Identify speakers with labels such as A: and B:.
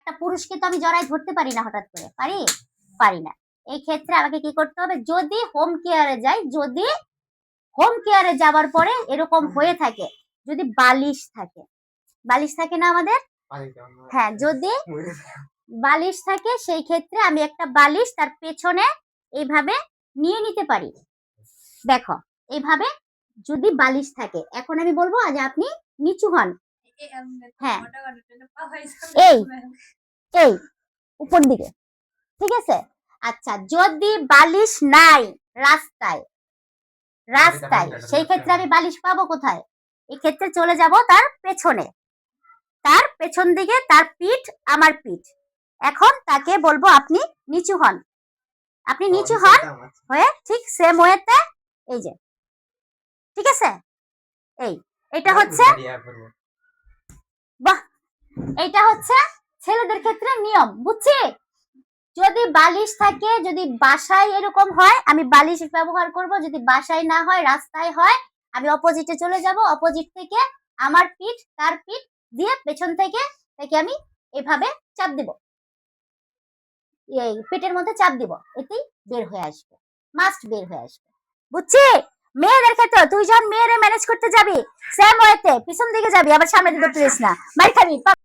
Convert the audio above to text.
A: একটা পুরুষকে তো আমি জড়াই ধরতে পারি না হঠাৎ করে, পারি না। এই ক্ষেত্রে আমাকে কি করতে হবে, যদি হোম কেয়ারে যাই, যদি হোম কেয়ারে যাওয়ার পরে এরকম হয়ে থাকে, যদি বালিশ থাকে না আমাদের, হ্যাঁ যদি বালিশ থাকে সেই ক্ষেত্রে আমি একটা বালিশ তার পেছনে এইভাবে নিয়ে নিতে পারি। দেখো এইভাবে যদি বালিশ থাকে, এখন আমি বলবো যে আপনি নিচু হন, হ্যাঁ এই এই উপর দিকে, ঠিক আছে। আচ্ছা যদি বালিশ নাই রাস্তায়, সেই ক্ষেত্রে আমি বালিশ পাবো কোথায়? এই ক্ষেত্রে চলে যাব তার পেছনে, তার পেছন দিকে, তার পিঠ আমার পিঠ। এখন তাকে বলবো আপনি নিচু হন, আপনি নিচু হন হয়ে ঠিক সেম ওয়েতে এই যে, ঠিক আছে। এটা হচ্ছে, বাহ, এটা হচ্ছে ছেলেদের ক্ষেত্রে নিয়ম, বুঝছি। যদি বালিশ থাকে, যদি বাসায় এরকম হয় আমি বালিশ ব্যবহার করব, যদি বাসায় না হয় রাস্তায় হয় আমি অপোজিটে চলে যাব, অপোজিট থেকে আমার পিঠ তার পিঠ দিয়ে পেছন থেকে তাকে আমি এভাবে চাপ দিব, এই পেটের মধ্যে চাপ দিব, এতেই বের হয়ে আসবে, মাস্ট বের হয়ে আসবে, বুঝছি। মেয়েদের ক্ষেত্রে তুই যখন মেয়েরে ম্যানেজ করতে যাবি সেম ওয়েতে পিছন দিকে যাবি, আবার সামনে দিকে প্লিজ না, মার খাবি।